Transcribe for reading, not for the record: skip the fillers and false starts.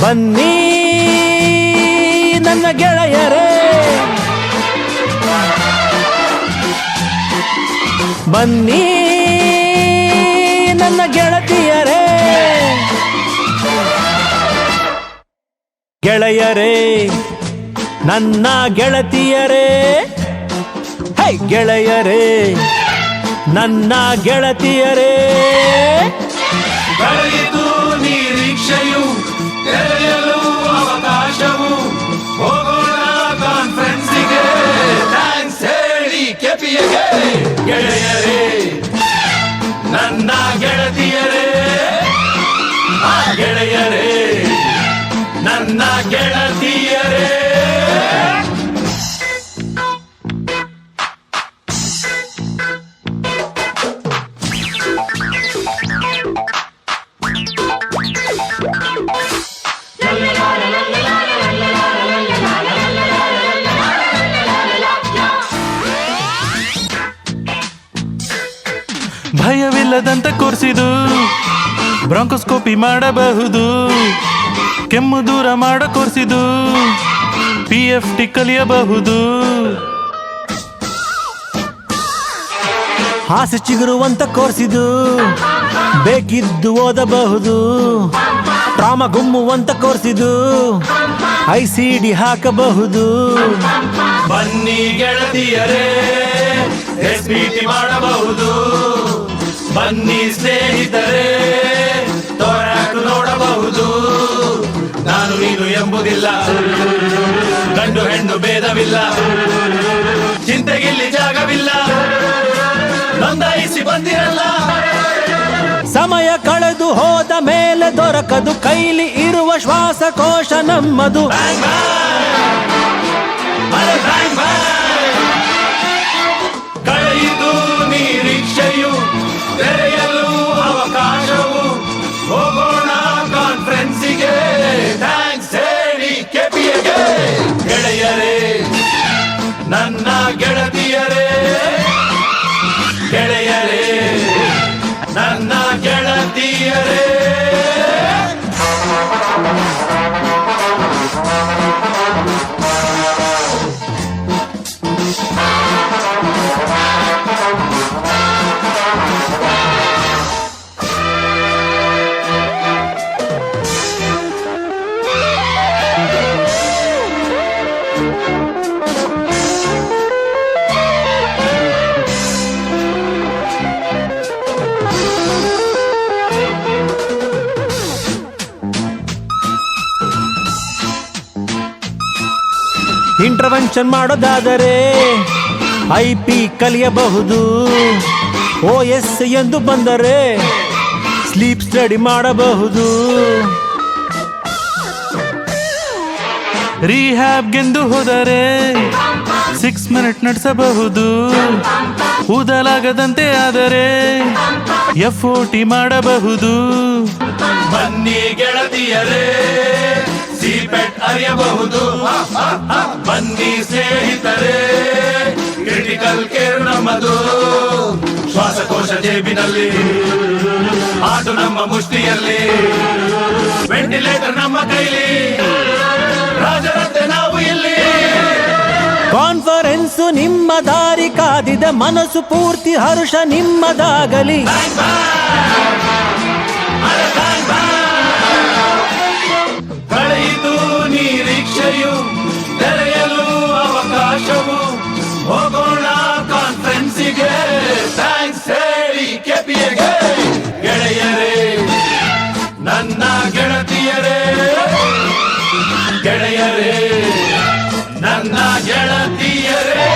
ಬನ್ನಿ ನನ್ನ ಗೆಳೆಯರೇ, ಬನ್ನಿ ನನ್ನ ಗೆಳತಿಯರೇ, ಗೆಳೆಯರೇ ನನ್ನ ಗೆಳತಿಯರೇ, ಹೇ ಗೆಳೆಯರೇ ನನ್ನ ಗೆಳತಿಯರೇ. ಬೆಳೆಯಿತು ನಿರೀಕ್ಷೆಯು, ತೆರೆಯಲು ಅವಕಾಶವು, ಹೋಗೋಣ ಕಾನ್ಫರೆನ್ಸಿಗೆ, ಥ್ಯಾಂಕ್ಸ್ ಹೇಳಿ ಕೆಪಿಯಗೆ. ಗೆಳೆಯರೇ ನನ್ನ ಗೆಳತಿಯರೇ, ಗೆಳೆಯರೇ ನನ್ನ ಗೆಳತಿಯರೇ. ಭಯವಿಲ್ಲದಂತ ಕೋರ್ಸಿದು, ಬ್ರಾಂಕೋಸ್ಕೋಪಿ ಮಾಡಬಹುದು, ಕೆಮ್ಮು ದೂರ ಮಾಡ ಕೋರ್ಸಿದು, PFT ಕಲಿಯಬಹುದು. ಆಸೆ ಚಿಗುರುವಂತ ಕೋರ್ಸಿದು, ಬೇಕಿದ್ದು ಓದಬಹುದು, ಟ್ರಾಮ ಗುಮ್ಮುವಂತ ಕೋರ್ಸಿದು, ICD ಹಾಕಬಹುದು. ಬನ್ನಿ ಗೆಳತಿಯರೇ SBT ಮಾಡಬಹುದು, ಬನ್ನಿ ಸ್ನೇಹಿತರೇ ತೋರಾಕು ನೋಡಬಹುದು. ನಾನು ನೀನು ಎಂಬುದಿಲ್ಲ, ಗಂಡು ಹೆಣ್ಣು ಭೇದವಿಲ್ಲ, ಚಿಂತೆಗಿಲ್ಲಿ ಜಾಗವಿಲ್ಲ, ನೋಂದಾಯಿಸಿ ಬಂದಿರಲ್ಲ. ಸಮಯ ಕಳೆದು ಹೋದ ಮೇಲೆ ದೊರಕದು, ಕೈಲಿ ಇರುವ ಶ್ವಾಸಕೋಶ ನಮ್ಮದು. Bang, bang. ಅರೆ bang, bang. ಕಳೆಯಿತು ನಿರೀಕ್ಷೆಯು, ತೆರೆಯಲು ಅವಕಾಶವು, ಹೋಗೋಣ ಕಾನ್ಫರೆನ್ಸಿಗೆ, ಥ್ಯಾಂಕ್ಸ್ ಹೇಳಿ ಕೆಪಿಯಗೆ. ಗೆಳೆಯರೇ ನನ್ನ ಗೆಳತಿಯರೇ, ಗೆಳೆಯರೇ ನನ್ನ ಗೆಳತಿಯರೇ. ಇಂಟರ್ವೆನ್ಷನ್ ಮಾಡೋದಾದರೆ IP ಕಲಿಯಬಹುದು, OS ಎಂದು ಬಂದರೆ ಸ್ಲೀಪ್ ಸ್ಟಡಿ ಮಾಡಬಹುದು. ರಿಹ್ಯಾಬ್ಗೆಂದು ಹೋದರೆ 6 ಮಿನಿಟ್ ನಡೆಸಬಹುದು, ಊದಲಾಗದಂತೆ ಆದರೆ FOT ಮಾಡಬಹುದು. ಬನ್ನಿ ಗೆಳತಿಯರೇ ಸಿಪೆಟ್ ಅರಿಯಬಹುದು, ಬನ್ನಿ ಸ್ನೇಹಿತರೇ ಕ್ರಿಟಿಕಲ್ ಕೇರ್ ನಮ್ಮದು. ಶ್ವಾಸಕೋಶ ಜೇಬಿನಲ್ಲಿ, ಆಟು ನಮ್ಮ ಮುಷ್ಟಿಯಲ್ಲಿ, ವೆಂಟಿಲೇಟರ್ ನಮ್ಮ ಕೈಲಿ, ರಾಜರಂತೆ ನಾವು ಇಲ್ಲಿ. ಕಾನ್ಫರೆನ್ಸು ನಿಮ್ಮ ದಾರಿ ಕಾದಿದೆ, ಮನಸ್ಸು ಪೂರ್ತಿ ಹರ್ಷ ನಿಮ್ಮದಾಗಲಿ. Bang, bang. ಅರೆ bang, bang. ಕಳೆಯಿತು ನಿರೀಕ್ಷೆಯು, ತೆರೆಯಲು ಅವಕಾಶವು, ಹೋಗೋಣ ಕಾನ್ಫರೆನ್ಸಿಗೆ, ಥ್ಯಾಂಕ್ಸ್ ಹೇಳಿ ಕೆಪಿಯಗೆ. ಗೆಳೆಯರೇ ನನ್ನ ಗೆಳತಿಯರೇ, ಗೆಳೆಯರೇ ನನ್ನ ಗೆಳತಿಯರೇ.